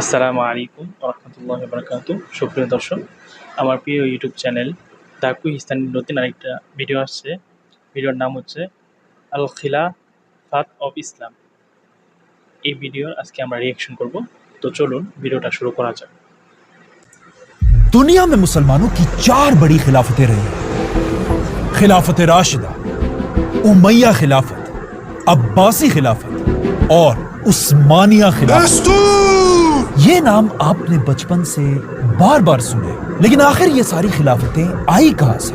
আসসালামু আলাইকুম ওরহমতুল্লাহি বারাকাতুহু। সুপ্রিয় দর্শক, আমার প্রিয় ইউটিউব চ্যানেল দাকু ইসলামের নতুন আরেকটা ভিডিও আসছে। ভিডিওর নাম হচ্ছে আল খিলাফাত অফ ইসলাম। এই ভিডিওর আজকে আমরা রিয়াকশন করব। তো চলুন ভিডিওটা শুরু করা যাক। दुनिया में मुसलमानों की 4 बड़ी खिलाफतें रही हैं। खिलाफत राशिदा, उमैया खिलाफत, अब्बासी खिलाफत और उस्मानिया खिलाफत। ये नाम आपने बचपन से बार बार सुने, लेकिन आखिर ये सारी खिलाफतें आई कहां से?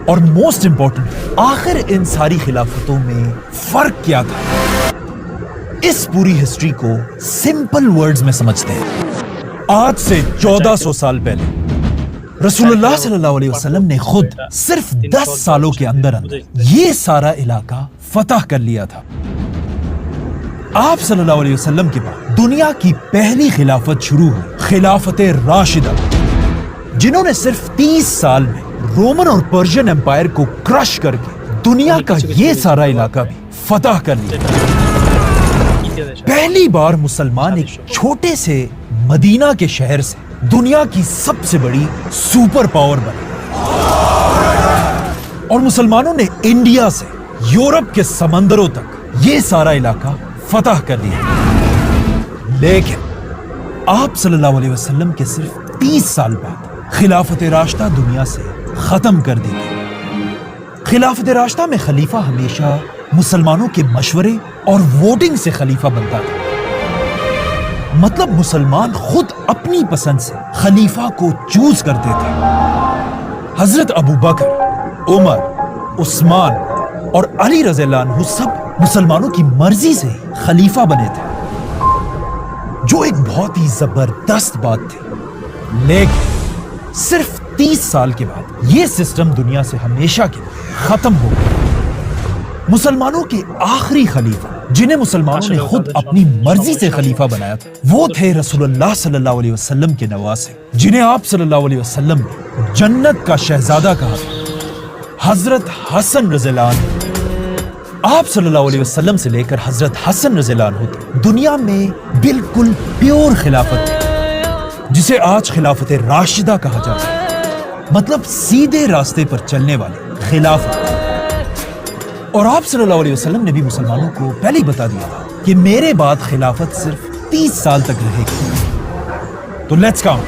और मोस्ट इंपॉर्टेंट, आखिर इन सारी खिलाफतों में फर्क क्या था? इस पूरी हिस्ट्री को सिंपल वर्ड्स में समझते हैं। आज से 1400 साल पहले रसूलुल्लाह सल्लल्लाहु अलैहि वसल्लम ने खुद सिर्फ 10 सालों के अंदर ये सारा इलाका फतह कर लिया था। आप सल्लल्लाहु अलैहि वसल्लम के बाद दुनिया की पहली खिलाफत शुरू हुई, खिलाफत राशिदा, जिन्होंने सिर्फ 30 साल में रोमन और पर्शियन एम्पायर को क्रश करके दुनिया का ये सारा इलाका भी फतह कर लिया। पहली बार मुसलमान एक छोटे से मदीना के शहर से दुनिया की सबसे बड़ी सुपर पावर बने, और मुसलमानों ने इंडिया से यूरोप के समंदरों तक ये सारा इलाका फतह कर लिया। लेकिन आप सल्लल्लाहु अलैहि वसल्लम के सिर्फ 30 साल बाद खिलाफत राशिदा दुनिया से खत्म कर दी गई। खिलाफत राशिदा में खलीफा हमेशा मुसलमानों के मशवरे और वोटिंग से खलीफा बनता था। मतलब मुसलमान खुद अपनी पसंद से खलीफा को चूज करते थे। हजरत अबू बकर, उमर, उस्मान और अली रज़ियल्लाहु अन्हु सब मुसलमानों की मर्जी से खलीफा बने थे, जो एक बहुत ही जबरदस्त बात थी। लेकिन सिर्फ 30 साल के बाद यह सिस्टम दुनिया से हमेशा के लिए खत्म हो गया। मुसलमानों के आखिरी खलीफा, जिन्हें मुसलमानों ने खुद अपनी मर्जी से खलीफा बनाया था, वो थे रसूलुल्लाह सल्लल्लाहु अलैहि वसल्लम के नवासे, जिन्हें आप सल्लल्लाहु अलैहि वसल्लम ने जन्नत का शहजादा कहा, हजरत हसन रज़ियल्लाहु अन्हु। आप सल्लल्लाहु अलैहि वसल्लम से लेकर हजरत हसन रज़ियल्लाहु अन्हु तक दुनिया में बिल्कुल प्योर खिलाफत थी, जिसे आज खिलाफत राशिदा कहा जाता है। मतलब सीधे रास्ते पर चलने वाली खिलाफत। और आप सल्लल्लाहु अलैहि वसल्लम ने भी मुसलमानों को पहले ही बता दिया था कि मेरे बाद खिलाफत सिर्फ 30 साल तक रहेगी। तो लेट्स काउंट।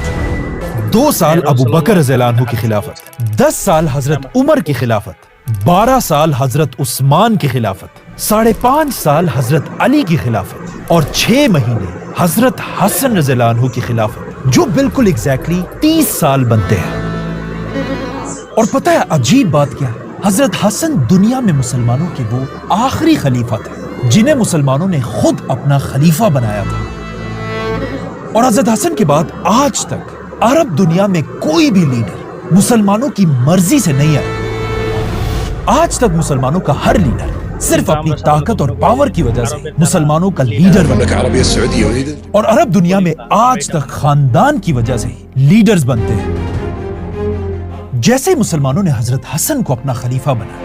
2 साल अबू बकर रज़ियल्लाहु अन्हु की खिलाफत, 10 साल हजरत उमर की खिलाफत, 12 साल हजरत उस्मान की खिलाफत, 5.5 साल हजरत अली की खिलाफत और 6 महीने हजरत हसन रज़ियल्लाहु अन्हु की खिलाफत, जो बिल्कुल एग्जैक्टली 30 साल बनते हैं। और पता है अजीब बात क्या है? हजरत हसन दुनिया में मुसलमानों के वो आखिरी खलीफा थे जिन्हें मुसलमानों ने खुद अपना खलीफा बनाया था। और हजरत हसन के बाद आज तक अरब दुनिया में कोई भी लीडर मुसलमानों की मर्जी से नहीं आया। आज तक मुसलमानों का हर लीडर सिर्फ अपनी ताकत और पावर की वजह से मुसलमानों का लीडर बना। और अरब दुनिया में आज तक खानदान की वजह से ही लीडर्स बनते हैं। जैसे ही मुसलमानों ने हजरत हसन को अपना खलीफा बनाया,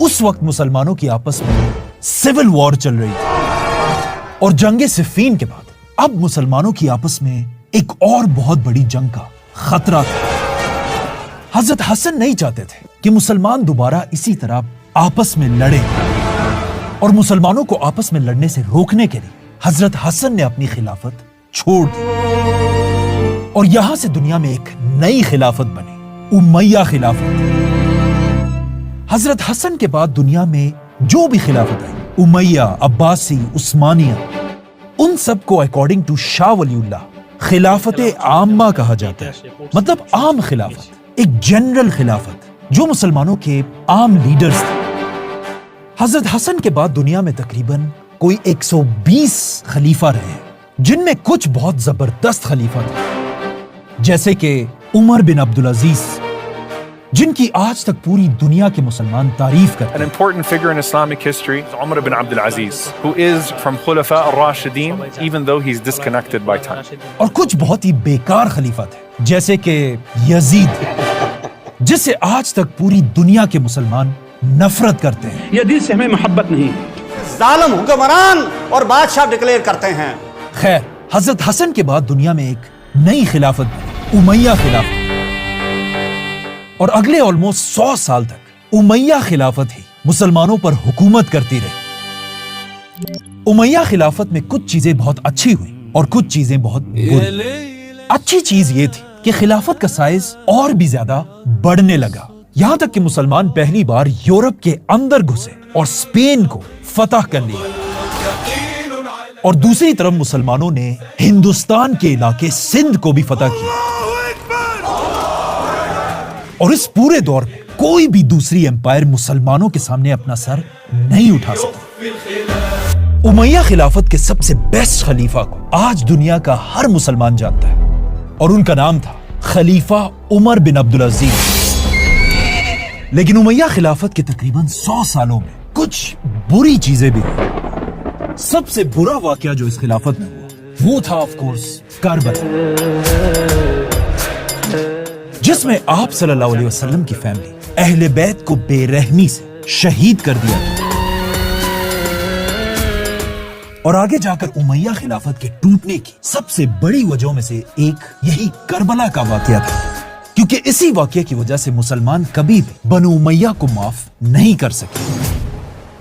उस वक्त मुसलमानों की आपस में सिविल वॉर चल रही थी। और जंगे सिफ़ीन के बाद अब मुसलमानों की आपस में एक और बहुत बड़ी जंग का खतरा था। हजरत हसन नहीं चाहते थे कि मुसलमान दोबारा इसी तरह आपस में लड़े, और मुसलमानों को आपस में लड़ने से रोकने के लिए हजरत हसन ने अपनी खिलाफत छोड़ दी, और यहां से दुनिया में एक नई खिलाफत बनी, उमैया खिलाफत। हजरत हसन के बाद दुनिया में जो भी खिलाफत आई, उमैया, अब्बासी, उस्मानिया, उन सब को अकॉर्डिंग टू शाह वलीउल्लाह खिलाफत आम्मा कहा जाता है। मतलब आम खिलाफत, एक जनरल खिलाफत जो मुसलमानों के आम लीडर्स थे। हजरत हसन के बाद दुनिया में तकरीबन कोई 120 खलीफा रहे, जिनमें कुछ बहुत जबरदस्त खलीफा थे, जैसे कि उमर बिन अब्दुल अजीज, जिनकी आज तक पूरी दुनिया के मुसलमान तारीफ करते हैं। An important figure in Islamic history is Umar bin Abdul Aziz, who is from Khulafa ar-Rashidin, even though he's disconnected by time. और कुछ बहुत ही बेकार खलीफा थे, जैसे कि यजीद, जिससे आज तक पूरी दुनिया के मुसलमान नफरत करते हैं। यजीद से हमें मोहब्बत नहीं। जालिम हुक्मरान और बादशाह डिक्लेयर करते हैं। खैर, हजरत हसन के बाद दुनिया में एक नई खिलाफत बनी, उमैया खिलाफत, और अगले ऑलमोस्ट 100 साल तक उमैया खिलाफत ही मुसलमानों पर हुकूमत करती रही। उमैया खिलाफत में कुछ चीजें बहुत अच्छी हुई और कुछ चीजें बहुत बुरी। अच्छी चीज ये थी कि खिलाफत का साइज और भी ज्यादा बढ़ने लगा, यहां तक कि मुसलमान पहली बार यूरोप के अंदर घुसे और स्पेन को फतह कर लिया। और दूसरी तरफ मुसलमानों ने हिंदुस्तान के इलाके सिंध को भी फतह किया। और इस पूरे दौर में कोई भी दूसरी एम्पायर मुसलमानों के सामने अपना सर नहीं उठा सका। उमैया खिलाफत के सबसे बेस्ट खलीफा को आज दुनिया का हर मुसलमान जानता है और उनका नाम था खलीफा उमर बिन अब्दुल अजीज। लेकिन उमैया खिलाफत के तकरीबन 100 सालों में कुछ बुरी चीजें भी हुई। सबसे बुरा वाकया जो इस खिलाफत में हुआ वो था ऑफ कोर्स करबला, जिसमें आप सल्लल्लाहु अलैहि वसल्लम की फैमिली अहले बैत को बेरहमी से शहीद कर दिया गया। और आगे जाकर उमैया खिलाफत के टूटने की सबसे बड़ी वजहों में से एक यही करबला का वाकया था, क्योंकि इसी वाकये की वजह से मुसलमान कभी भी बनु उमैया को माफ नहीं कर सके।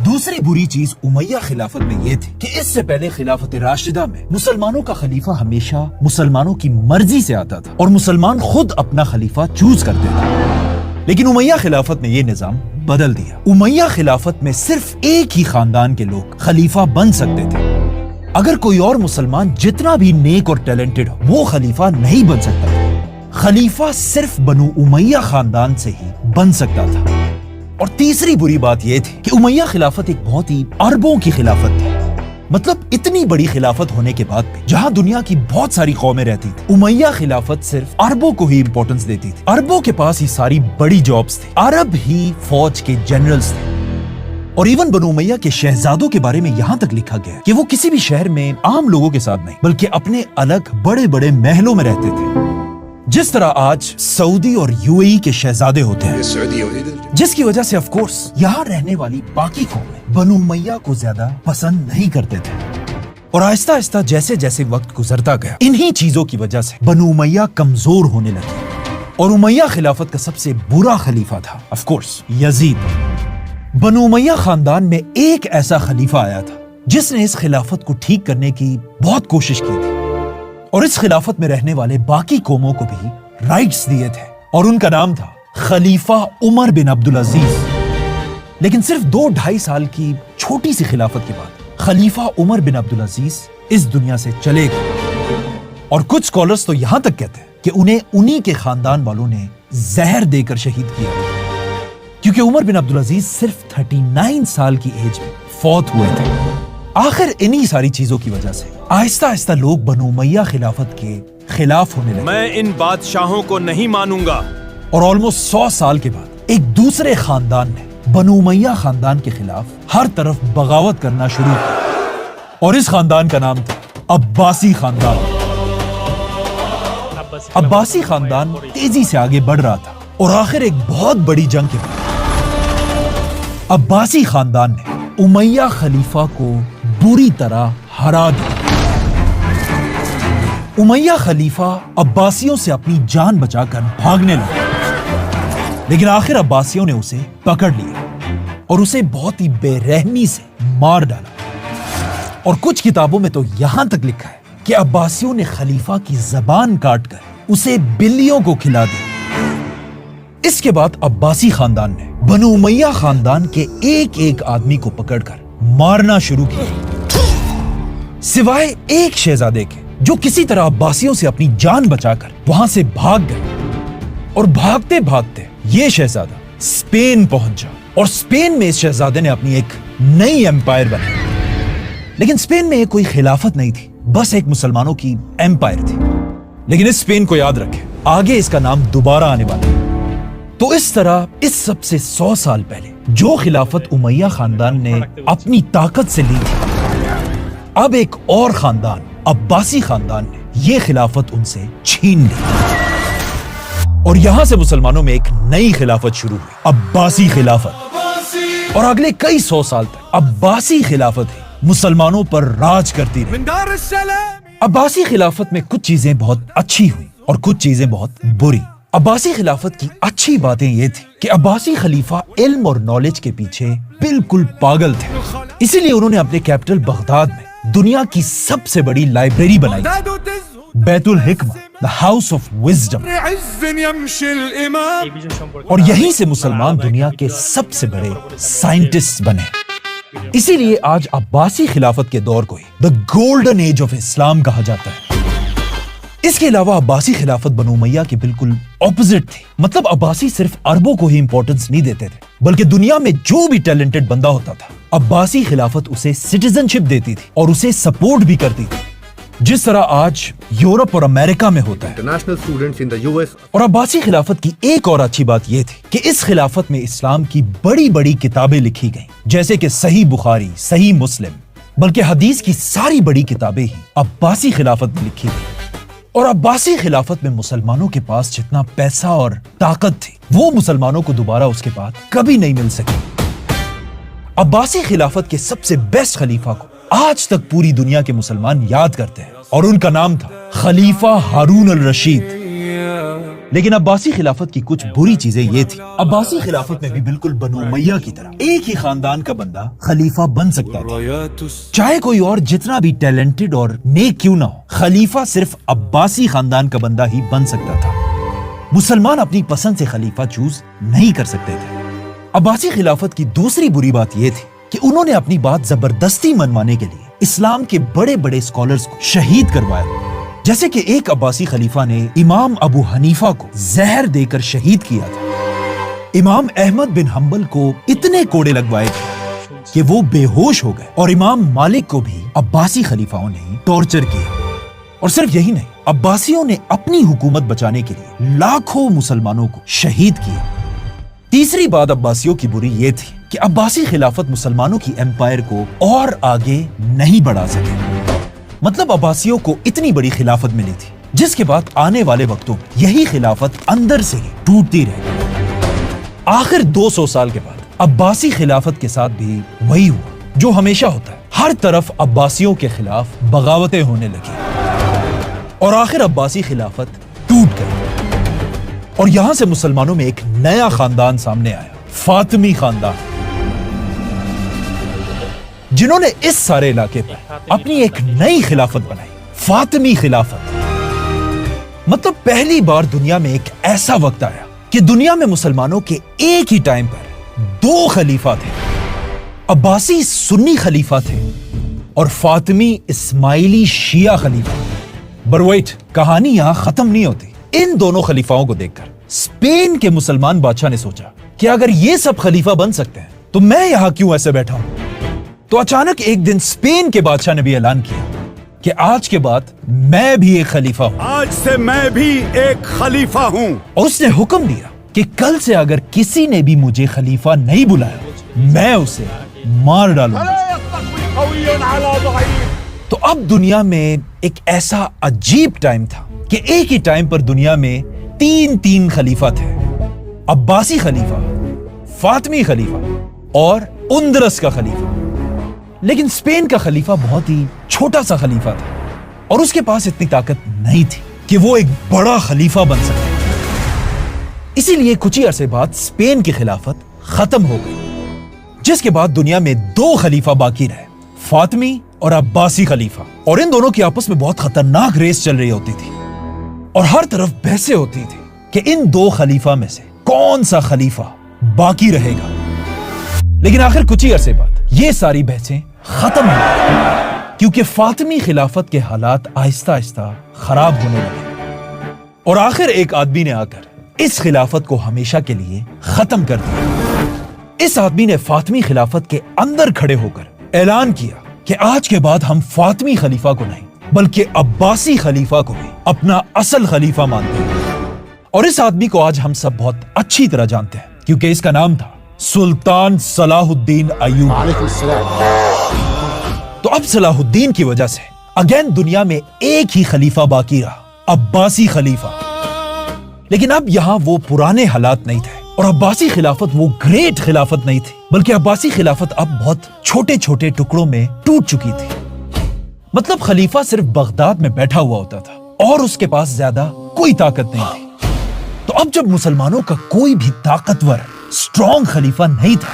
दूसरी बुरी चीज उमैया खिलाफत में यह थी कि इससे पहले खिलाफत राशिदा में मुसलमानों का खलीफा हमेशा मुसलमानों की मर्जी से आता था और मुसलमान खुद अपना खलीफा चूज करते थे। लेकिन उमैया खिलाफत में यह निजाम बदल दिया। उमैया खिलाफत में सिर्फ एक ही खानदान के लोग खलीफा बन सकते थे। अगर कोई और मुसलमान जितना भी नेक और टैलेंटेड हो वो खलीफा नहीं बन सकता था। खलीफा सिर्फ बनु उमैया खानदान से ही बन सकता था। और तीसरी बुरी बात यह थी कि उमैया खिलाफत एक बहुत ही अरबों की खिलाफत थी। मतलब इतनी बड़ी खिलाफत होने के बाद भी जहां दुनिया की बहुत सारी कौमें रहती थी, उमैया खिलाफत सिर्फ अरबों को ही इंपॉर्टेंस देती थी। अरबों के पास ही सारी बड़ी जॉब्स थी, अरब ही फौज के जनरल्स थे। और इवन बनु उमैया के शहजादों के बारे में यहां तक लिखा गया कि वो किसी भी शहर में आम लोगों के साथ नहीं बल्कि अपने अलग बड़े बड़े महलों में रहते थे, जिस तरह आज सऊदी और यूएई के शहजादे होते हैं, जिसकी वजह से ऑफ कोर्स यहाँ रहने वाली बाकी कौमें बनु उमैया को ज्यादा पसंद नहीं करते थे। और आहिस्ता आहिस्ता जैसे जैसे वक्त गुजरता गया, इन्हीं चीजों की वजह से बनु उमैया कमजोर होने लगी। और उमैया खिलाफत का सबसे बुरा खलीफा था ऑफ कोर्स यजीद। बनु उमैया खानदान में एक ऐसा खलीफा आया था जिसने इस खिलाफत को ठीक करने की बहुत कोशिश की थी और इस खिलाफत में रहने वाले बाकी कौमों को भी राइट्स दिए थे, और उनका नाम था खलीफा उमर बिन अब्दुल अजीज। लेकिन सिर्फ 2-2.5 साल की छोटी सी खिलाफत के बाद खलीफा उमर बिन अब्दुल अजीज इस दुनिया से चले गए। और कुछ स्कॉलर्स तो यहां तक कहते हैं कि उन्हें उन्हीं के खानदान वालों ने जहर देकर शहीद किया, क्योंकि उमर बिन अब्दुल अजीज सिर्फ 39 साल की एज में फौत हुए थे। आखिर इन्हीं सारी चीजों की वजह से आहिस्ता आहिस्ता लोग बनु उमैया खिलाफत के खिलाफ होने लगे। मैं इन बादशाहों को नहीं मानूंगा। और ऑलमोस्ट 100 साल के बाद एक दूसरे खानदान ने बनु उमैया खानदान के खिलाफ हर तरफ बगावत करना शुरू किया, और इस खानदान का नाम था अब्बासी खानदान। अब्बासी खानदान तेजी से आगे बढ़ रहा था और आखिर एक बहुत बड़ी जंग के बाद अब्बासी खानदान ने उमैया खलीफा को बुरी तरह हरा दिया। उमैया खलीफा अब्बासियों से अपनी जान बचाकर भागने लगा, लेकिन आखिर अब्बासियों ने उसे पकड़ लिया और उसे बहुत ही बेरहमी से मार डाला। और कुछ किताबों में तो यहां तक लिखा है कि अब्बासियों ने खलीफा की जबान काटकर उसे बिल्लियों को खिला दिया। इसके बाद अब्बासी खानदान ने बनु उमैया खानदान के एक एक आदमी को पकड़कर मारना शुरू किया, सिवाय एक शहजादे के जो किसी तरह अब्बासियों से अपनी जान बचाकर वहां से भाग गए। और भागते भागते ये शहजादा स्पेन पहुंचा और स्पेन में इस शहजादे ने अपनी एक नई एम्पायर बनाई। लेकिन स्पेन में कोई खिलाफत नहीं थी, बस एक मुसलमानों की एम्पायर थी। लेकिन इस स्पेन को याद रखें, आगे इसका नाम दोबारा आने वाला है। तो इस तरह इस सबसे 100 साल पहले जो खिलाफत उमैया खानदान ने अपनी ताकत से ली थी, अब एक और खानदान अब्बासी खानदान ने यह खिलाफत उनसे छीन ली। और यहां से मुसलमानों में एक नई खिलाफत शुरू हुई, अब्बासी खिलाफत। और अगले कई 100 साल तक अब्बासी खिलाफत ही मुसलमानों पर राज करती रही। अब्बासी खिलाफत में कुछ चीजें बहुत अच्छी हुई और कुछ चीजें बहुत बुरी। अब्बासी खिलाफत की अच्छी बातें ये थी कि अब्बासी खलीफा इल्म और नॉलेज के पीछे बिल्कुल पागल थे, इसीलिए उन्होंने अपने कैपिटल बगदाद में दुनिया की सबसे बड़ी लाइब्रेरी बनाई, बैतुल हिकमा, द हाउस ऑफ विजडम। और यहीं से मुसलमान दुनिया के सबसे बड़े साइंटिस्ट बने। इसीलिए आज अब्बासी खिलाफत के दौर को ही the golden age of Islam कहा जाता है। इसके अलावा अब्बासी खिलाफत बनु उमैया के बिल्कुल ऑपोजिट थी। मतलब अब्बासी सिर्फ अरबों को ही इंपॉर्टेंस नहीं देते थे, बल्कि दुनिया में जो भी टैलेंटेड बंदा होता था, अब्बासी खिलाफत उसे सिटीजनशिप देती थी और उसे सपोर्ट भी करती थी, जिस तरह आज यूरोप और अमेरिका में होता है। International students in the US. और अब्बासी खिलाफत की एक और अच्छी बात यह थी कि इस खिलाफत में इस्लाम की बड़ी बड़ी किताबें लिखी गईं, जैसे कि सही बुखारी, सही मुस्लिम, बल्कि हदीस की सारी बड़ी किताबें ही अब्बासी खिलाफत में लिखी गईं। और अब्बासी खिलाफत में मुसलमानों के पास जितना पैसा और ताकत थी, वो मुसलमानों को दोबारा उसके बाद कभी नहीं मिल सकी। अब्बासी खिलाफत के सबसे बेस्ट खलीफा को आज तक पूरी दुनिया के मुसलमान याद करते हैं और उनका नाम था खलीफा हारून अल रशीद। लेकिन अब्बासी खिलाफत की कुछ बुरी चीजें ये थी, अब्बासी खिलाफत में भी बिल्कुल बनु उमैया की तरह एक ही खानदान का बंदा खलीफा बन सकता था, चाहे कोई और जितना भी टैलेंटेड और नेक क्यों ना हो। खलीफा सिर्फ अब्बासी खानदान का बंदा ही बन सकता था। मुसलमान अपनी पसंद से खलीफा चूज नहीं कर सकते थे। अब्बासी खिलाफत की दूसरी बुरी बात यह थी कि उन्होंने अपनी बात जबरदस्ती मनवाने के लिए इस्लाम के बड़े बड़े स्कॉलर्स को शहीद करवाया। जैसे कि एक अब्बासी खलीफा ने इमाम अबू हनीफा को जहर देकर शहीद किया था। इमाम अहमद बिन हंबल को इतने कोड़े लगवाए थे कि वो बेहोश हो गए। और इमाम मालिक को भी अब्बासी खलीफाओं ने टॉर्चर किया। और सिर्फ यही नहीं, अब्बासियों ने अपनी हुकूमत बचाने के लिए लाखों मुसलमानों को शहीद किया। तीसरी बात अब्बासियों की बुरी ये थी कि अब्बासी खिलाफत मुसलमानों की एम्पायर को और आगे नहीं बढ़ा सके। मतलब अब्बासियों को इतनी बड़ी खिलाफत मिली थी, जिसके बाद आने वाले वक्तों में यही खिलाफत अंदर से ही टूटती रही। आखिर 200 साल के बाद अब्बासी खिलाफत के साथ भी वही हुआ जो हमेशा होता है। हर तरफ अब्बासियों के खिलाफ बगावतें होने लगी और आखिर अब्बासी खिलाफत टूट गई। और यहां से मुसलमानों में एक नया खानदान सामने आया, फातिमी खानदान, जिन्होंने इस सारे इलाके पर अपनी एक नई खिलाफत बनाई, फातिमी खिलाफत। मतलब पहली बार दुनिया में एक ऐसा वक्त आया कि दुनिया में मुसलमानों के एक ही टाइम पर 2 खलीफा थे। अब्बासी सुन्नी खलीफा थे और फातिमी इस्माइली शिया खलीफा। पर वेट, कहानी यहां खत्म नहीं होती। इन दोनों खलीफाओं को देखकर स्पेन के मुसलमान बादशाह ने सोचा कि अगर ये सब खलीफा बन सकते हैं तो मैं यहां क्यों ऐसे बैठा हूं। तो अचानक एक दिन स्पेन के बादशाह ने भी ऐलान किया कि आज के बाद मैं भी एक खलीफा हूं। आज से मैं भी एक खलीफा हूँ। और उसने हुक्म दिया कि कल से अगर किसी ने भी मुझे खलीफा नहीं बुलाया, मैं उसे मार डालूंगा। तो अब दुनिया में एक ऐसा अजीब टाइम था कि एक ही टाइम पर दुनिया में 3 खलीफा थे। अब्बासी खलीफा, फातिमी खलीफा और उंदरस का खलीफा। लेकिन स्पेन का खलीफा बहुत ही छोटा सा खलीफा था और उसके पास इतनी ताकत नहीं थी कि वो एक बड़ा खलीफा बन सके। इसीलिए कुछ ही अरसे बाद स्पेन की खिलाफत खत्म हो गई, जिसके बाद दुनिया में 2 खलीफा बाकी रहे, फातिमी और अब्बासी खलीफा। और इन दोनों की आपस में बहुत खतरनाक रेस चल रही होती थी और हर तरफ बहसें होती थी कि इन 2 खलीफा में से कौन सा खलीफा बाकी रहेगा। लेकिन आखिर कुछ ही अरसे बाद ये सारी बहसें खत्म हो गई, क्योंकि फातिमी खिलाफत के हालात आहिस्ता आहिस्ता खराब होने लगे और आखिर एक आदमी ने आकर इस खिलाफत को हमेशा के लिए खत्म कर दिया। इस आदमी ने फातिमी खिलाफत के अंदर खड़े होकर ऐलान किया कि आज के बाद हम फातिमी खलीफा को नहीं बल्कि अब्बासी खलीफा को भी अपना असल खलीफा मानते हैं। और इस आदमी को आज हम सब बहुत अच्छी तरह जानते हैं, क्योंकि इसका नाम था सुल्तान सलाहुद्दीन अय्यूबी। तो अब सलाहुद्दीन की वजह से अगेन दुनिया में एक ही खलीफा बाकी रहा, अब्बासी खलीफा। लेकिन अब यहां वो पुराने हालात नहीं थे और अब्बासी खिलाफत वो ग्रेट खिलाफत नहीं थी, बल्कि अब्बासी खिलाफत अब बहुत छोटे छोटे टुकड़ों में टूट चुकी थी। मतलब खलीफा सिर्फ बगदाद में बैठा हुआ होता था और उसके पास ज्यादा कोई ताकत नहीं थी। तो अब जब मुसलमानों का कोई भी ताकतवर स्ट्रॉन्ग खलीफा नहीं था,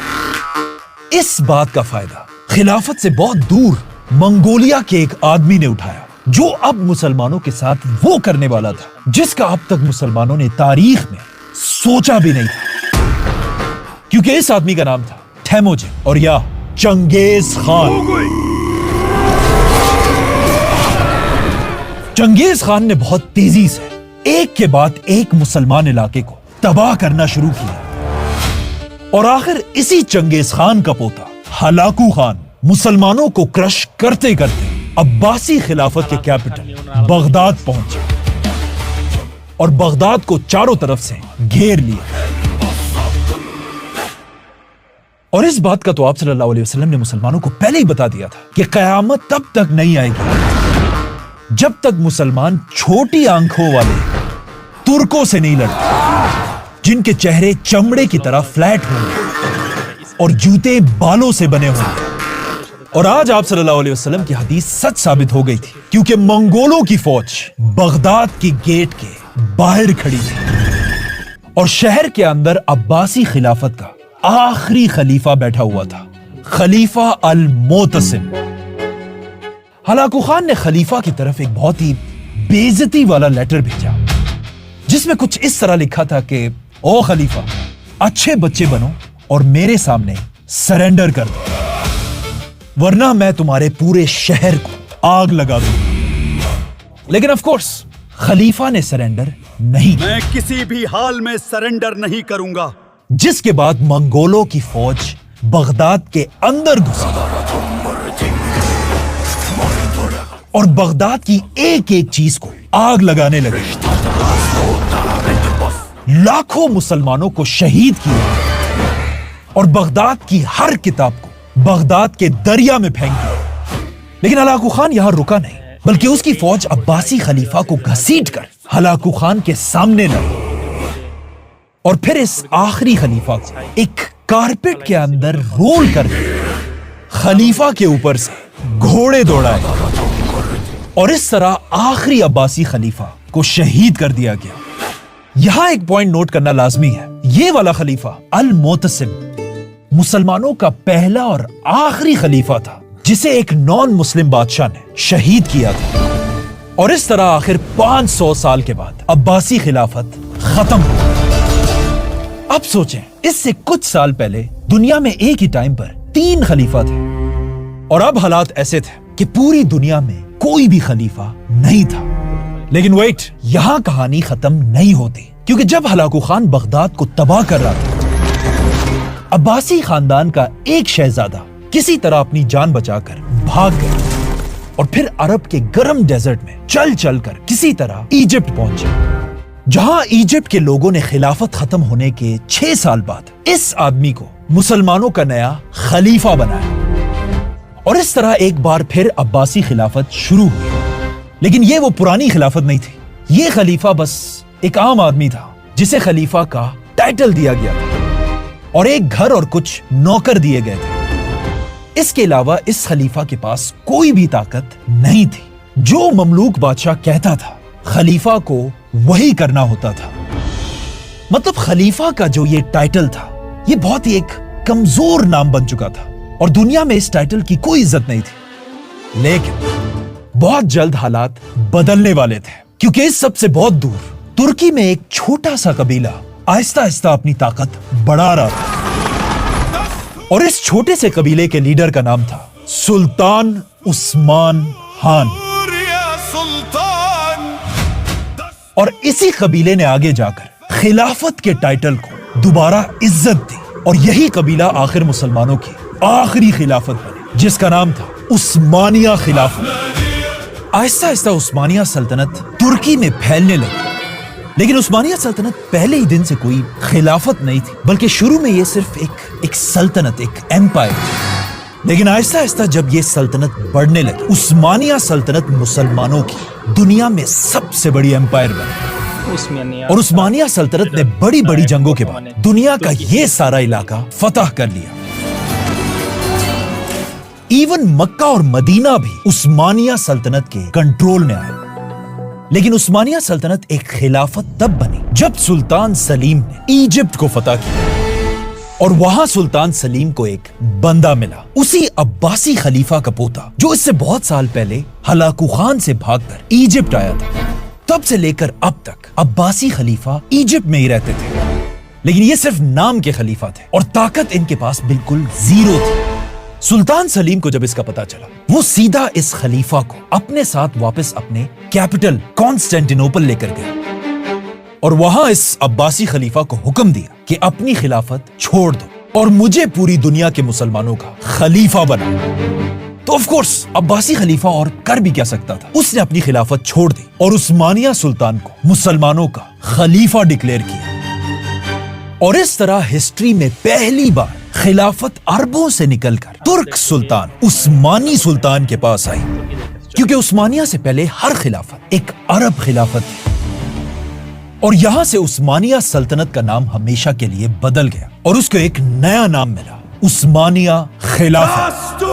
इस बात का फायदा खिलाफत से बहुत दूर मंगोलिया के एक आदमी ने उठाया, जो अब मुसलमानों के साथ वो करने वाला था जिसका अब तक मुसलमानों ने तारीख में सोचा भी नहीं था। क्योंकि इस आदमी का नाम था तैमूजिन और या चंगेज खान। चंगेज खान ने बहुत तेजी से एक के बाद एक मुसलमान इलाके को तबाह करना शुरू किया और आखिर इसी चंगेज खान का पोता हलाकू खान मुसलमानों को क्रश करते करते अब्बासी खिलाफत के कैपिटल बगदाद पहुंचे और बगदाद को चारों तरफ से घेर लिया। और इस बात का तो आप सल्लल्लाहु अलैहि वसल्लम ने मुसलमानों को पहले ही बता दिया था कि कयामत तब तक नहीं आएगी जब तक मुसलमान छोटी आंखों वाले तुर्कों से नहीं लड़ते, जिनके चेहरे चमड़े की तरह फ्लैट होंगे और जूते बालों से बने होंगे। और आज आप सल्लल्लाहु अलैहि वसल्लम की हदीस सच साबित हो गई थी, क्योंकि मंगोलों की फौज बगदाद की गेट के बाहर खड़ी थी और शहर के अंदर अब्बासी खिलाफत का आखिरी खलीफा बैठा हुआ था, खलीफा अल मोतसिम। हलाकू खान ने खलीफा की तरफ एक बहुत ही बेइज्जती वाला लेटर भेजा, जिसमें कुछ इस तरह लिखा था कि ओ खलीफा, अच्छे बच्चे बनो और मेरे सामने सरेंडर कर दो, वरना मैं तुम्हारे पूरे शहर को आग लगा दूं। लेकिन ऑफ कोर्स खलीफा ने सरेंडर नहीं किया। मैं किसी भी हाल में सरेंडर नहीं करूंगा। जिसके बाद मंगोलों की फौज बगदाद के अंदर घुसी और बगदाद की एक एक चीज को आग लगाने लगी। लाखों मुसलमानों को शहीद किया और बगदाद की हर किताब को बगदाद के दरिया में फेंक दिया। लेकिन हलाकू खान यहां रुका नहीं, बल्कि उसकी फौज अब्बासी खलीफा को घसीटकर हलाकू खान के सामने लाई और फिर इस आखिरी खलीफा को एक कारपेट के अंदर रोल कर खलीफा के ऊपर से घोड़े दौड़ाए और इस तरह आखिरी अब्बासी खलीफा को शहीद कर दिया गया। यहां एक पॉइंट नोट करना लाजमी है, ये वाला खलीफा अल मोतसिम मुसलमानों का पहला और आखिरी खलीफा था जिसे एक नॉन मुस्लिम बादशाह ने शहीद किया था। और इस तरह आखिर 500 साल के बाद अब्बासी खिलाफत खत्म हुई। अब सोचें, इससे कुछ साल पहले दुनिया में एक ही टाइम पर 3 खलीफा थे और अब हालात ऐसे थे कि पूरी दुनिया में कोई भी खलीफा नहीं था। लेकिन वेट, यहां कहानी खत्म नहीं होती, क्योंकि जब हलाकू खान बगदाद को तबाह कर रहा था, अब्बासी खानदान का एक शहजादा किसी तरह अपनी जान बचाकर भाग गया और फिर अरब के गर्म डेजर्ट में चल चल कर किसी तरह इजिप्ट पहुंचे, जहां इजिप्ट के लोगों ने खिलाफत खत्म होने के 6 साल बाद इस आदमी को मुसलमानों का नया खलीफा बनाया। और इस तरह एक बार फिर अब्बासी खिलाफत शुरू हुई। लेकिन ये वो पुरानी खिलाफत नहीं थी, ये खलीफा बस एक आम आदमी था जिसे खलीफा का टाइटल दिया गया था और एक घर और कुछ नौकर दिए गए थे। इसके अलावा इस खलीफा के पास कोई भी ताकत नहीं थी। जो ममलूक बादशाह कहता था, खलीफा को वही करना होता था। मतलब खलीफा का जो ये टाइटल था, ये बहुत ही एक कमजोर नाम बन चुका था और दुनिया में इस टाइटल की कोई इज्जत नहीं थी। लेकिन बहुत जल्द हालात बदलने वाले थे, क्योंकि इस सबसे बहुत दूर तुर्की में एक छोटा सा कबीला आहिस्ता आहिस्ता अपनी ताकत बढ़ा रहा था और इस छोटे से कबीले के लीडर का नाम था सुल्तान उस्मान खान। और इसी कबीले ने आगे जाकर खिलाफत के टाइटल को दोबारा इज्जत दी और यही कबीला आखिर मुसलमानों की आखिरी खिलाफत बनी, जिसका नाम था उस्मानिया खिलाफत। आहिस्ता आहिस्ता उस्मानिया सल्तनत तुर्की में फैलने लगी। लेकिन उस्मानिया सल्तनत पहले ही दिन से कोई खिलाफत नहीं थी, बल्कि शुरू में ये सिर्फ एक सल्तनत, एक एम्पायर। लेकिन आहिस्ता आहिस्ता जब ये सल्तनत बढ़ने लगी, उस्मानिया सल्तनत मुसलमानों की दुनिया में सबसे बड़ी एम्पायर बनी और उस्मानिया सल्तनत ने बड़ी बड़ी जंगों के बाद दुनिया का ये सारा इलाका फतह कर लिया। इवन मक्का और मदीना भी उस्मानिया सल्तनत के कंट्रोल में आए। लेकिन उस्मानिया सल्तनत एक खिलाफत तब बनी जब सुल्तान सलीम ने इजिप्ट को फतह किया और वहां सुल्तान सलीम को एक बंदा मिला, उसी अब्बासी खलीफा का पोता जो इससे बहुत साल पहले हलाकू खान से भागकर इजिप्ट आया था। तब से लेकर अब तक अब्बासी खलीफा इजिप्ट में ही रहते थे, लेकिन ये सिर्फ नाम के खलीफा थे और ताकत इनके पास बिल्कुल जीरो थी। सुल्तान सलीम को जब इसका पता चला, वो सीधा इस खलीफा को अपने साथ वापस अपने कैपिटल कॉन्स्टेंटिनोपल लेकर गए और वहां इस अब्बासी खलीफा को हुक्म दिया कि अपनी खिलाफत छोड़ दो और मुझे पूरी दुनिया के मुसलमानों का खलीफा बनाओ। तो ऑफ कोर्स अब्बासी खलीफा और कर भी क्या सकता था, उसने अपनी खिलाफत छोड़ दी और उस्मानिया सुल्तान को मुसलमानों का खलीफा डिक्लेयर किया। और इस तरह हिस्ट्री में पहली बार खिलाफत अरबों से निकलकर तुर्क सुल्तान उस्मानी सुल्तान के पास आई, क्योंकि उस्मानिया से पहले हर खिलाफत एक अरब खिलाफत थी और यहां से उस्मानिया सल्तनत का नाम हमेशा के लिए बदल गया और उसको एक नया नाम मिला, उस्मानिया खिलाफत।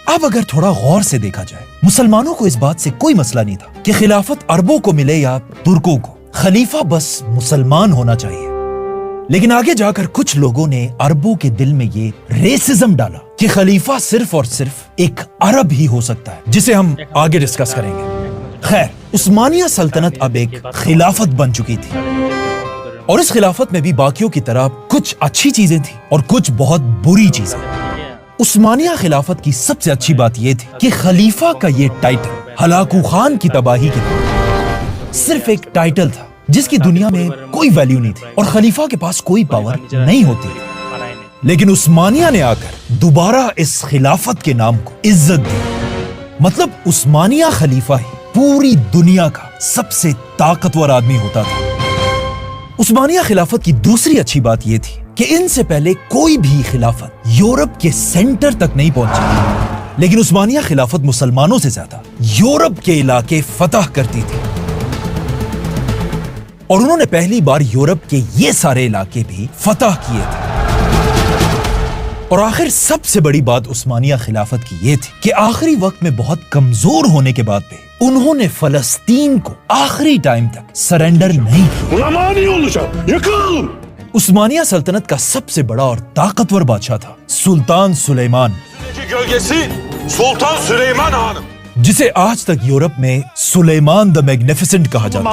अब अगर थोड़ा गौर से देखा जाए, मुसलमानों को इस बात से कोई मसला नहीं था कि खिलाफत अरबों को मिले या तुर्कों को, खलीफा बस मुसलमान होना चाहिए। लेकिन आगे जाकर कुछ लोगों ने अरबों के दिल में ये रेसिज्म डाला कि खलीफा सिर्फ और सिर्फ एक अरब ही हो सकता है, जिसे हम आगे डिस्कस करेंगे। खैर, उस्मानिया सल्तनत अब एक खिलाफत बन चुकी थी और इस खिलाफत में भी बाकियों की तरह कुछ अच्छी चीजें थी और कुछ बहुत बुरी चीजें। उस्मानिया खिलाफत की सबसे अच्छी बात यह थी कि खलीफा का ये टाइटल हलाकू खान की तबाही के बाद सिर्फ एक टाइटल था जिसकी दुनिया में कोई वैल्यू नहीं थी और खलीफा के पास कोई पावर नहीं होती थी। लेकिन उस्मानिया ने आकर दोबारा इस खिलाफत के नाम को इज्जत दी। मतलब उस्मानिया खलीफा ही पूरी दुनिया का सबसे ताकतवर आदमी होता था। उस्मानिया खिलाफत की दूसरी अच्छी बात यह थी कि इनसे पहले कोई भी खिलाफत यूरोप के सेंटर तक नहीं पहुंची, लेकिन उस्मानिया खिलाफत मुसलमानों से ज्यादा यूरोप के इलाके फतह करती थी और उन्होंने पहली बार यूरोप के ये सारे इलाके भी फतह किए थे। और आखिर सबसे बड़ी बात उस्मानिया खिलाफत की ये थी कि आखिरी वक्त में बहुत कमजोर होने के बाद भी उन्होंने फलस्तीन को आखिरी टाइम तक सरेंडर नहीं किया। उस्मानिया सल्तनत का सबसे बड़ा और ताकतवर बादशाह था सुल्तान सुलेमान, जिसे आज तक यूरोप में सुलेमान द मैग्निफिसेंट कहा जाता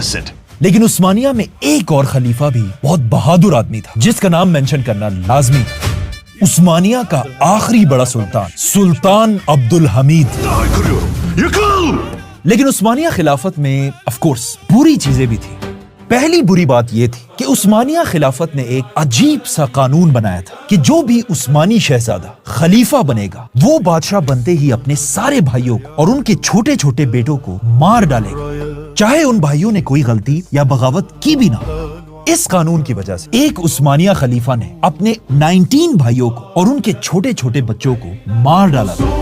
है। लेकिन उस्मानिया में एक और खलीफा भी बहुत बहादुर आदमी था जिसका नाम मेंशन करना लाजमी था। उस्मानिया का आखिरी बड़ा सुल्तान सुल्तान अब्दुल हमीद। लेकिन उस्मानिया खिलाफत में ऑफ कोर्स बुरी चीजें भी थी। पहली बुरी बात यह थी कि उस्मानिया खिलाफत ने एक अजीब सा कानून बनाया था कि जो भी उस्मानी शहजादा खलीफा बनेगा वो बादशाह बनते ही अपने सारे भाइयों को और उनके छोटे छोटे बेटों को मार डालेगा, चाहे उन भाइयों ने कोई गलती या बगावत की भी ना। इस कानून की वजह से एक उस्मानिया खलीफा ने अपने 19 भाइयों को और उनके छोटे छोटे बच्चों को मार डाला था।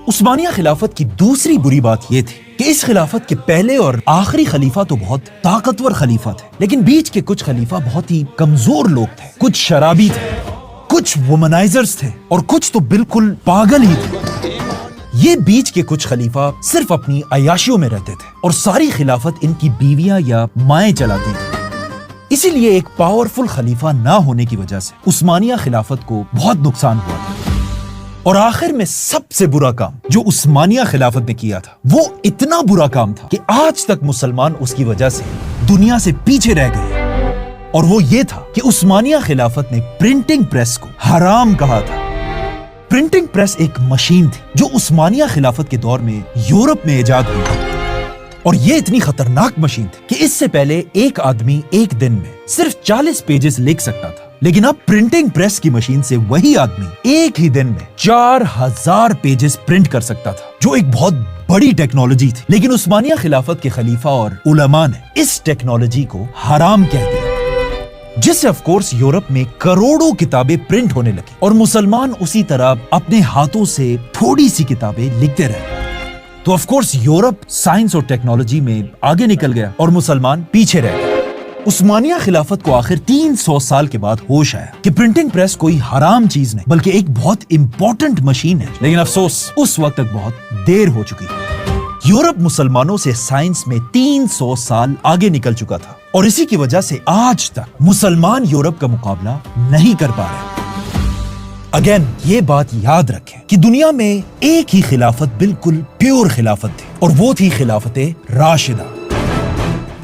उस्मानिया खिलाफत की दूसरी बुरी बात यह थी कि इस खिलाफत के पहले और आखिरी खलीफा तो बहुत ताकतवर खलीफा थे, लेकिन बीच के कुछ खलीफा बहुत ही कमजोर लोग थे। कुछ शराबी थे, कुछ वुमनाइजर्स थे और कुछ तो बिल्कुल पागल ही थे। ये बीच के कुछ खलीफा सिर्फ अपनी अयाशियों में रहते थे और सारी खिलाफत इनकी बीवियां या माएं चलाती थी। इसीलिए एक पावरफुल खलीफा ना होने की वजह से उस्मानिया खिलाफत को बहुत नुकसान हुआ था। और आखिर में सबसे बुरा काम जो उस्मानिया खिलाफत ने किया था वो इतना बुरा काम था कि आज तक मुसलमान उसकी वजह से दुनिया से पीछे रह गए। और वो ये था कि उस्मानिया खिलाफत ने प्रिंटिंग प्रेस को हराम कहा था। प्रिंटिंग प्रेस एक मशीन थी जो उस्मानिया खिलाफत के दौर में यूरोप में इजाद हुई और ये इतनी खतरनाक मशीन थी कि इससे पहले एक आदमी एक दिन में सिर्फ 40 पेजेस लिख सकता था, लेकिन अब प्रिंटिंग प्रेस की मशीन से वही आदमी एक ही दिन में 4000 पेजेस प्रिंट कर सकता था, जो एक बहुत बड़ी टेक्नोलॉजी थी। लेकिन उस्मानिया खिलाफत के खलीफा और उलमा ने इस टेक्नोलॉजी को हराम कह दिया, जिससे ऑफ कोर्स यूरोप में करोड़ों किताबें प्रिंट होने लगी और मुसलमान उसी तरह अपने हाथों से थोड़ी सी किताबें लिखते रहे। तो ऑफ कोर्स यूरोप साइंस और टेक्नोलॉजी में आगे निकल गया और मुसलमान पीछे रह गए। عثمانیہ خلافت کو آخر 300 سال کے بعد ہوش آیا کہ پرنٹنگ پریس کوئی حرام چیز نہیں بلکہ ایک بہت امپورٹنٹ مشین ہے، لیکن افسوس اس وقت تک بہت دیر ہو چکی تھی۔ یورپ مسلمانوں سے سائنس میں 300 سال آگے نکل چکا تھا اور اسی کی وجہ سے آج تک مسلمان یورپ کا مقابلہ نہیں کر پا رہے۔ اگین یہ بات یاد رکھیں کہ دنیا میں ایک ہی خلافت بالکل پیور خلافت تھی اور وہ تھی خلافت راشدہ۔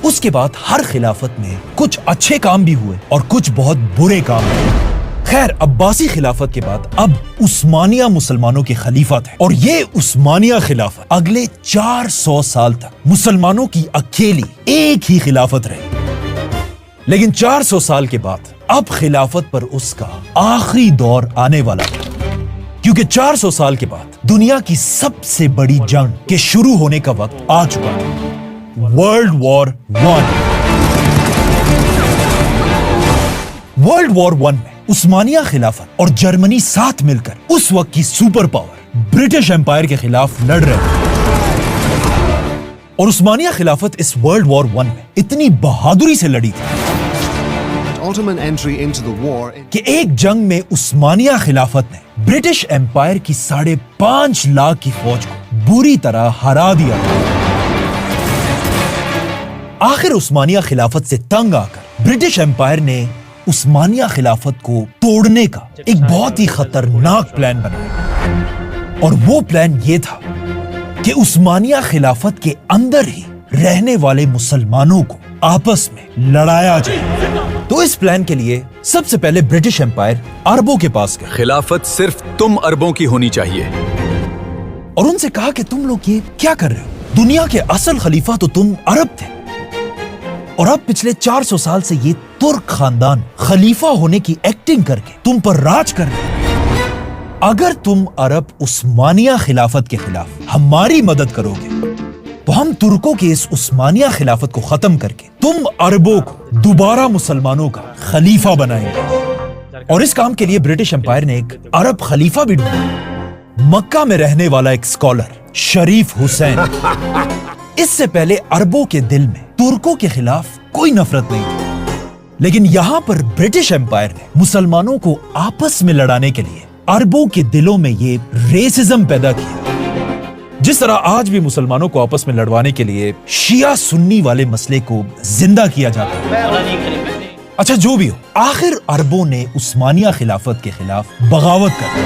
اس کے بعد ہر خلافت میں کچھ اچھے کام بھی ہوئے اور کچھ بہت برے کام ہوئے۔ خیر، عباسی خلافت کے بعد اب عثمانیہ مسلمانوں کے خلیفہ تھے اور یہ عثمانیہ خلافت اگلے 400 سال تک مسلمانوں کی اکیلی ایک ہی خلافت رہی۔ لیکن 400 سال کے بعد اب خلافت پر اس کا آخری دور آنے والا ہے، کیونکہ 400 سال کے بعد دنیا کی سب سے بڑی جنگ کے شروع ہونے کا وقت آ چکا ہے، ورلڈ وار 1۔ ورلڈ وار 1 میں عثمانیہ خلافت اور جرمنی ساتھ مل کر اس وقت کی سپر پاور برٹش امپائر کے خلاف لڑ رہے تھے، اور عثمانیہ خلافت اس ورلڈ وار 1 میں اتنی بہادری سے لڑی تھی Ottoman entry into the war کہ ایک جنگ میں عثمانیہ خلافت نے برٹش امپائر کی 5.5 لاکھ کی فوج کو بری طرح ہرا دیا۔ آخر عثمانیہ خلافت سے تنگ آ کر برٹش امپائر نے عثمانیہ خلافت کو توڑنے کا ایک بہت ہی خطرناک پلان بنایا، اور وہ پلان یہ تھا کہ عثمانیہ خلافت کے اندر ہی رہنے والے مسلمانوں کو آپس میں لڑایا جائے۔ تو اس پلان کے لیے سب سے پہلے برٹش امپائر عربوں کے پاس گئے، खिलाफत सिर्फ तुम अरबों की होनी चाहिए। اور ان سے کہا کہ تم لوگ یہ کیا کر رہے ہو؟ دنیا کے اصل خلیفہ تو تم عرب تھے، اور اب پچھلے 400 سال سے یہ ترک خاندان خلیفہ ہونے کی ایکٹنگ کر کے تم پر راج کر رہے ہیں۔ اگر تم عرب عثمانیہ خلافت کے خلاف ہماری مدد کرو گے تو ہم ترکوں کے اس عثمانیہ خلافت کو ختم کر کے تم عربوں کو دوبارہ مسلمانوں کا خلیفہ بنائیں گے۔ اور اس کام کے لیے برٹش امپائر نے ایک عرب خلیفہ بھی ڈھونڈا، مکہ میں رہنے والا ایک اسکالر شریف حسین۔ اس سے پہلے عربوں کے دل میں ترکوں کے خلاف کوئی نفرت نہیں تھی، لیکن یہاں پر برٹش امپائر نے مسلمانوں کو آپس میں لڑانے کے لیے عربوں کے دلوں میں یہ ریسزم پیدا کیا، جس طرح آج بھی مسلمانوں کو آپس میں لڑوانے کے لیے شیعہ سنی والے مسئلے کو زندہ کیا جاتا ہے۔ اچھا جو بھی ہو، آخر عربوں نے عثمانیہ خلافت کے خلاف بغاوت کر دی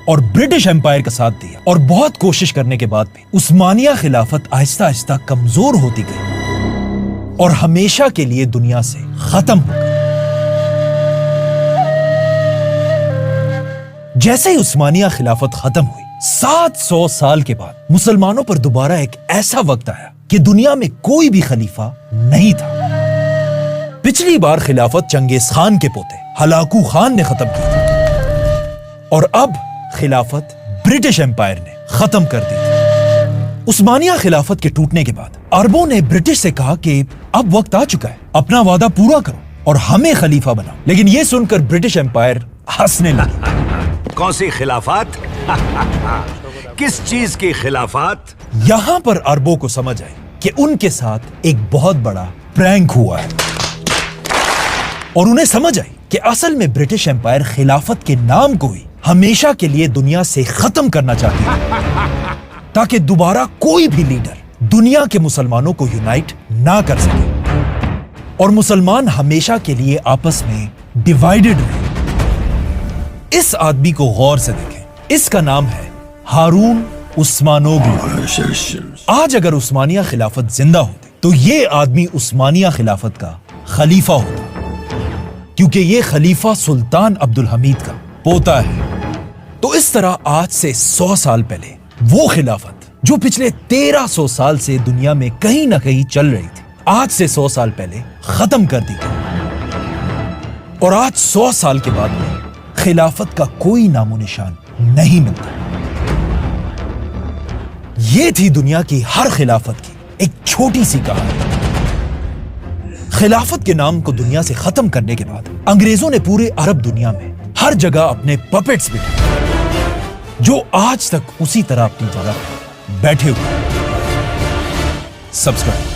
اور برٹش امپائر کا ساتھ دیا، اور بہت کوشش کرنے کے بعد بھی عثمانیہ خلافت آہستہ آہستہ کمزور ہوتی گئی اور ہمیشہ کے لیے دنیا سے ختم ہو گئی۔ جیسے ہی عثمانیہ خلافت ختم ہوئی، 700 سال کے بعد مسلمانوں پر دوبارہ ایک ایسا وقت آیا کہ دنیا میں کوئی بھی خلیفہ نہیں تھا۔ پچھلی بار خلافت چنگیز خان کے پوتے ہلاکو خان نے ختم کی تھی، اور اب خلافت برٹش امپائر نے ختم کر دی تھی۔ عثمانیہ خلافت کے ٹوٹنے کے بعد عربوں نے برٹش سے کہا کہ اب وقت آ چکا ہے، اپنا وعدہ پورا کرو اور ہمیں خلیفہ بناؤ، لیکن یہ سن کر برٹش امپائر ہنسنے لگا۔ कौन सी खिलाफत किस चीज की खिलाफत? یہاں پر عربوں کو سمجھ آئی کہ ان کے ساتھ ایک بہت بڑا پرینک ہوا ہے، اور انہیں سمجھ آئی کہ اصل میں برٹش امپائر خلافت کے نام کو ہی ہمیشہ کے لیے دنیا سے ختم کرنا چاہتی ہے، تاکہ دوبارہ کوئی بھی لیڈر دنیا کے مسلمانوں کو یونائٹ نہ کر سکے اور مسلمان ہمیشہ کے لیے آپس میں ڈیوائیڈڈ رہے۔ اس آدمی کو غور سے دیکھیں، اس کا نام ہے ہارون عثمانوگلو۔ آج اگر عثمانیہ خلافت زندہ ہوتی تو یہ آدمی عثمانیہ خلافت کا خلیفہ ہوتا، کیونکہ یہ خلیفہ سلطان عبدالحمید کا پوتا ہے۔ تو اس طرح آج سے 100 سال پہلے وہ خلافت جو پچھلے 1300 سال سے دنیا میں کہیں نہ کہیں چل رہی تھی، آج سے 100 سال پہلے ختم کر دی گئی، اور آج 100 سال کے بعد میں خلافت کا کوئی نام و نشان نہیں ملتا۔ یہ تھی دنیا کی ہر خلافت کی ایک چھوٹی سی کہانی۔ خلافت کے نام کو دنیا سے ختم کرنے کے بعد انگریزوں نے پورے عرب دنیا میں ہر جگہ اپنے پپٹس بٹھائے، جو آج تک اسی طرح اپنی جگہ بیٹھے ہوئے۔ سبسکرائب